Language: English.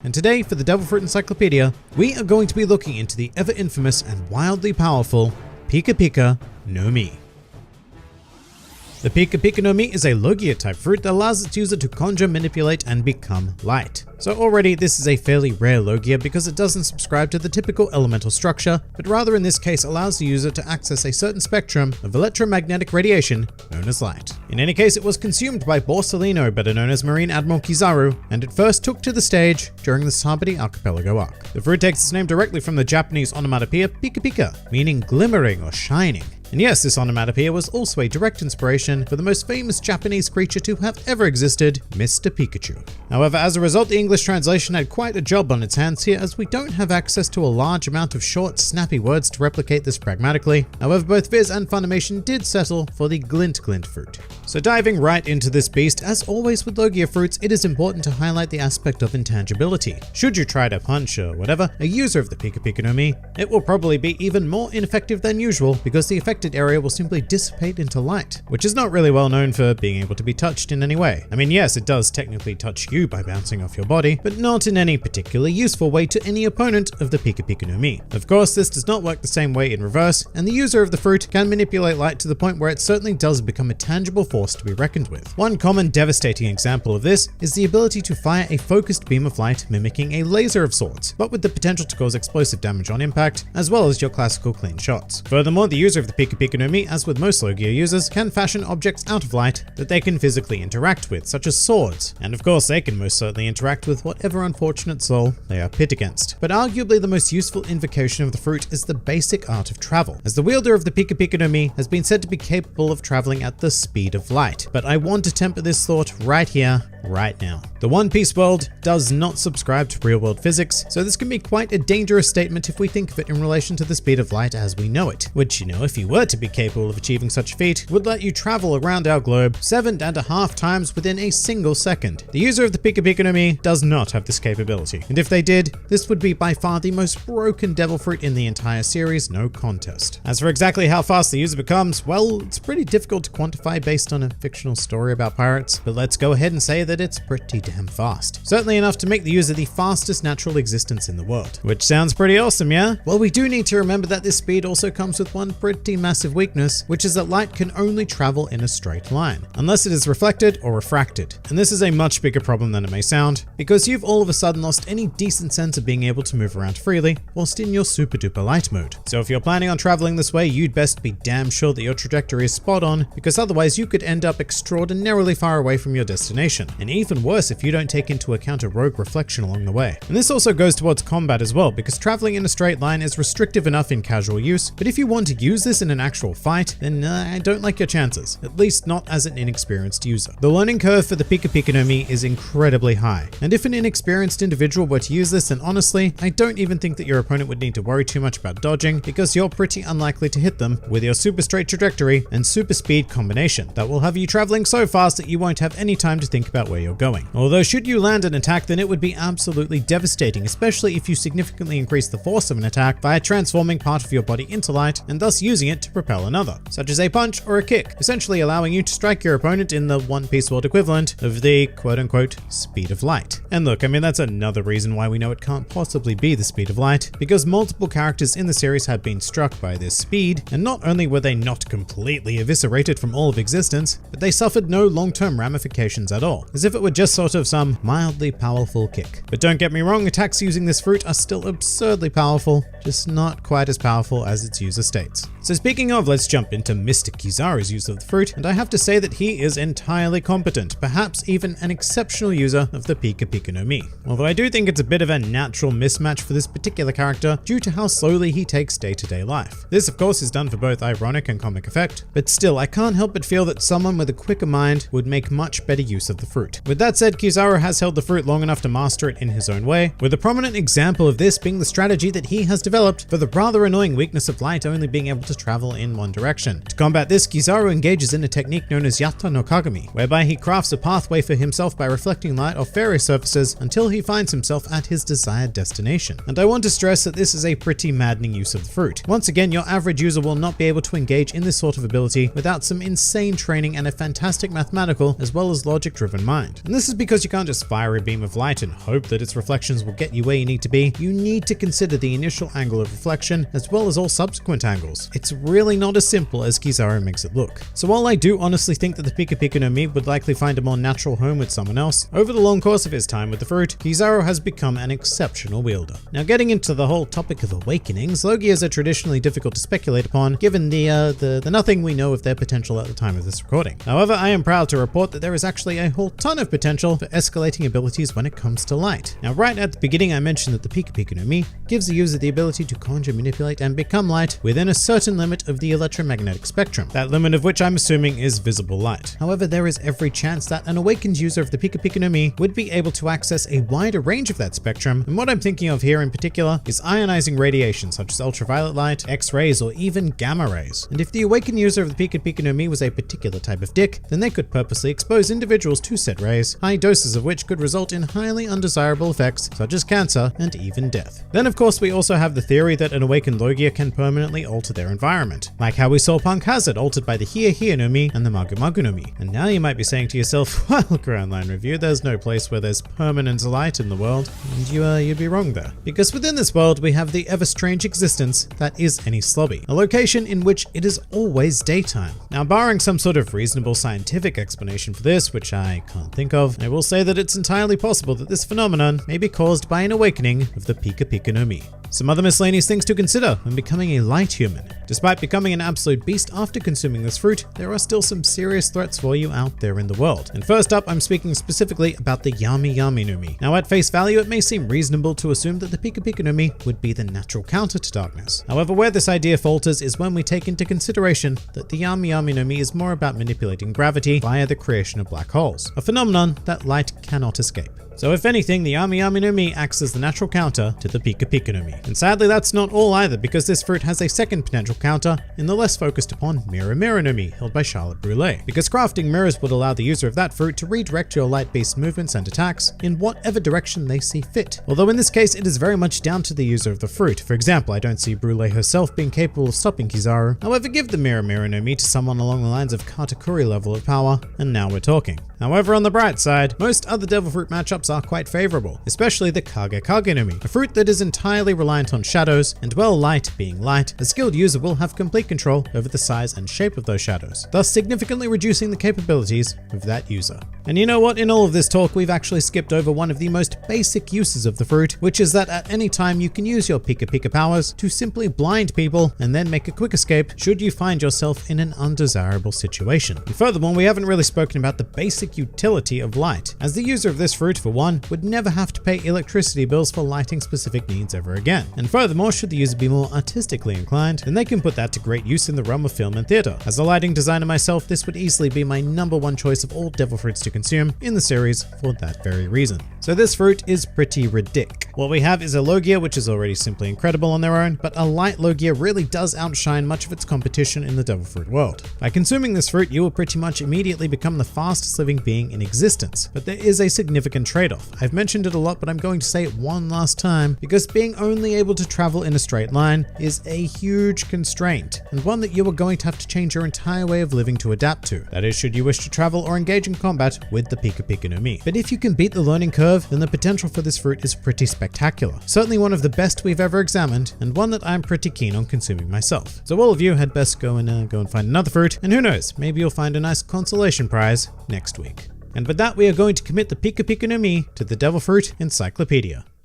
and today for the Devil Fruit Encyclopedia, we are going to be looking into the ever infamous and wildly powerful Pika Pika no Mi. The Pika Pika no Mi is a Logia type fruit that allows its user to conjure, manipulate, and become light. So already this is a fairly rare Logia because it doesn't subscribe to the typical elemental structure, but rather in this case allows the user to access a certain spectrum of electromagnetic radiation known as light. In any case, it was consumed by Borsalino, better known as Marine Admiral Kizaru, and it first took to the stage during the Sabari Archipelago arc. The fruit takes its name directly from the Japanese onomatopoeia Pika Pika, meaning glimmering or shining. And yes, this onomatopoeia was also a direct inspiration for the most famous Japanese creature to have ever existed, Mr. Pikachu. However, as a result, the English translation had quite a job on its hands here, as we don't have access to a large amount of short, snappy words to replicate this pragmatically. However, both Viz and Funimation did settle for the Glint Glint fruit. So diving right into this beast, as always with Logia fruits, it is important to highlight the aspect of intangibility. Should you try to punch or whatever a user of the Pika Pika no Mi, it will probably be even more ineffective than usual because the affected area will simply dissipate into light, which is not really well known for being able to be touched in any way. I mean, yes, it does technically touch you by bouncing off your body, but not in any particularly useful way to any opponent of the Pika Pika no Mi. Of course, this does not work the same way in reverse, and the user of the fruit can manipulate light to the point where it certainly does become a tangible force to be reckoned with. One common devastating example of this is the ability to fire a focused beam of light mimicking a laser of sorts, but with the potential to cause explosive damage on impact, as well as your classical clean shots. Furthermore, the user of the Pika Pika no Mi, as with most Logia users, can fashion objects out of light that they can physically interact with, such as swords, and of course they can most certainly interact with whatever unfortunate soul they are pit against. But arguably the most useful invocation of the fruit is the basic art of travel, as the wielder of the Pika Pika no Mi has been said to be capable of traveling at the speed of light. But I want to temper this thought right here, right now. The One Piece world does not subscribe to real world physics, so this can be quite a dangerous statement if we think of it in relation to the speed of light as we know it, which, you know, if you were to be capable of achieving such a feat, would let you travel around our globe 7.5 times within a single second. The user of the Pika Pika no Mi does not have this capability, and if they did, this would be by far the most broken devil fruit in the entire series, no contest. As for exactly how fast the user becomes, well, it's pretty difficult to quantify based on a fictional story about pirates, but let's go ahead and say that it's pretty damn fast. Certainly enough to make the user the fastest natural existence in the world. Which sounds pretty awesome, yeah? Well, we do need to remember that this speed also comes with one pretty massive weakness, which is that light can only travel in a straight line, unless it is reflected or refracted. And this is a much bigger problem than it may sound, because you've all of a sudden lost any decent sense of being able to move around freely whilst in your super duper light mode. So if you're planning on traveling this way, you'd best be damn sure that your trajectory is spot on, because otherwise you could end up extraordinarily far away from your destination. And even worse if you don't take into account a rogue reflection along the way. And this also goes towards combat as well, because traveling in a straight line is restrictive enough in casual use, but if you want to use this in an actual fight, then I don't like your chances, at least not as an inexperienced user. The learning curve for the Pika Pika no Mi is incredibly high, and if an inexperienced individual were to use this, then honestly, I don't even think that your opponent would need to worry too much about dodging, because you're pretty unlikely to hit them with your super straight trajectory and super speed combination that will have you traveling so fast that you won't have any time to think about where you're going. Although should you land an attack, then it would be absolutely devastating, especially if you significantly increase the force of an attack by transforming part of your body into light and thus using it to propel another, such as a punch or a kick, essentially allowing you to strike your opponent in the One Piece world equivalent of the quote-unquote speed of light. And look, I mean, that's another reason why we know it can't possibly be the speed of light, because multiple characters in the series had been struck by this speed, and not only were they not completely eviscerated from all of existence, but they suffered no long-term ramifications at all, as if it were just sort of some mildly powerful kick. But don't get me wrong, attacks using this fruit are still absurdly powerful, just not quite as powerful as its user states. So speaking of, let's jump into Mr. Kizaru's use of the fruit, and I have to say that he is entirely competent, perhaps even an exceptional user of the Pika Pika no Mi. Although I do think it's a bit of a natural mismatch for this particular character due to how slowly he takes day-to-day life. This of course is done for both ironic and comic effect, but still I can't help but feel that someone with a quicker mind would make much better use of the fruit. With that said, Kizaru has held the fruit long enough to master it in his own way, with a prominent example of this being the strategy that he has developed for the rather annoying weakness of light only being able to travel in one direction. To combat this, Kizaru engages in a technique known as Yatta no Kagami, whereby he crafts a pathway for himself by reflecting light off various surfaces until he finds himself at his desired destination. And I want to stress that this is a pretty maddening use of the fruit. Once again, your average user will not be able to engage in this sort of ability without some insane training and a fantastic mathematical as well as logic-driven mind. And this is because you can't just fire a beam of light and hope that its reflections will get you where you need to be. You need to consider the initial angle of reflection as well as all subsequent angles. It's really not as simple as Kizaru makes it look. So while I do honestly think that the Pika Pika no Mi would likely find a more natural home with someone else, over the long course of his time with the fruit, Kizaru has become an exceptional wielder. Now, getting into the whole topic of awakenings, Logias are traditionally difficult to speculate upon given the nothing we know of their potential at the time of this recording. However, I am proud to report that there is actually a whole ton of potential for escalating abilities when it comes to light. Now, right at the beginning I mentioned that the Pika Pika no Mi gives the user the ability to conjure, manipulate, and become light within a certain limit of the electromagnetic spectrum, that limit of which I'm assuming is visible light. However, there is every chance that an awakened user of the Pika Pika no Mi would be able to access a wider range of that spectrum, and what I'm thinking of here in particular is ionizing radiation such as ultraviolet light, X-rays, or even gamma rays. And if the awakened user of the Pika Pika no Mi was a particular type of dick, then they could purposely expose individuals to said rays, high doses of which could result in highly undesirable effects such as cancer and even death. Then of course we also have the theory that an awakened Logia can permanently alter their environment, like how we saw Punk Hazard altered by the Here Here no Mi and the Magu Magu no Mi. And now you might be saying to yourself, well, Groundline Review, there's no place where there's permanent light in the world, and you'd be wrong there. Because within this world we have the ever strange existence that is Any Slobby, a location in which it is always daytime. Now, barring some sort of reasonable scientific explanation for this, which I can't think of, I will say that it's entirely possible that this phenomenon may be caused by an awakening of the Pika Pika no Mi. Some other miscellaneous things to consider when becoming a light human. Despite becoming an absolute beast after consuming this fruit, there are still some serious threats for you out there in the world. And first up, I'm speaking specifically about the Yami Yami no Mi. Now, at face value, it may seem reasonable to assume that the Pika Pika no Mi would be the natural counter to darkness. However, where this idea falters is when we take into consideration that the Yami Yami no Mi is more about manipulating gravity via the creation of black holes, a phenomenon that light cannot escape. So if anything, the Yami Yami no Mi acts as the natural counter to the Pika Pika no Mi. And sadly, that's not all either, because this fruit has a second potential counter in the less focused upon Mirror Mirror no Mi, held by Charlotte Brûlée. Because crafting mirrors would allow the user of that fruit to redirect your light-based movements and attacks in whatever direction they see fit. Although in this case, it is very much down to the user of the fruit. For example, I don't see Brûlée herself being capable of stopping Kizaru. However, give the Mirror Mirror no Mi to someone along the lines of Katakuri level of power, and now we're talking. However, on the bright side, most other Devil Fruit matchups are quite favorable, especially the Kage Kage no Mi, a fruit that is entirely reliant on shadows, and well, light being light, a skilled user will have complete control over the size and shape of those shadows, thus significantly reducing the capabilities of that user. And you know what, in all of this talk, we've actually skipped over one of the most basic uses of the fruit, which is that at any time you can use your Pika Pika powers to simply blind people and then make a quick escape should you find yourself in an undesirable situation. And furthermore, we haven't really spoken about the basic utility of light, as the user of this fruit, for one, would never have to pay electricity bills for lighting specific needs ever again. And furthermore, should the user be more artistically inclined, then they can put that to great use in the realm of film and theater. As a lighting designer myself, this would easily be my #1 choice of all devil fruits to consume in the series for that very reason. So this fruit is pretty ridic. What we have is a Logia, which is already simply incredible on their own, but a light Logia really does outshine much of its competition in the devil fruit world. By consuming this fruit, you will pretty much immediately become the fastest living being in existence. But there is a significant trade-off. I've mentioned it a lot, but I'm going to say it one last time, because being only able to travel in a straight line is a huge constraint, and one that you are going to have to change your entire way of living to adapt to. That is, should you wish to travel or engage in combat with the Pika Pika no Mi. But if you can beat the learning curve, then the potential for this fruit is pretty spectacular. Certainly one of the best we've ever examined, and one that I'm pretty keen on consuming myself. So all of you had best go and find another fruit, and who knows, maybe you'll find a nice consolation prize next week. And with that, we are going to commit the Pika Pika no Mi to the Devil Fruit Encyclopedia.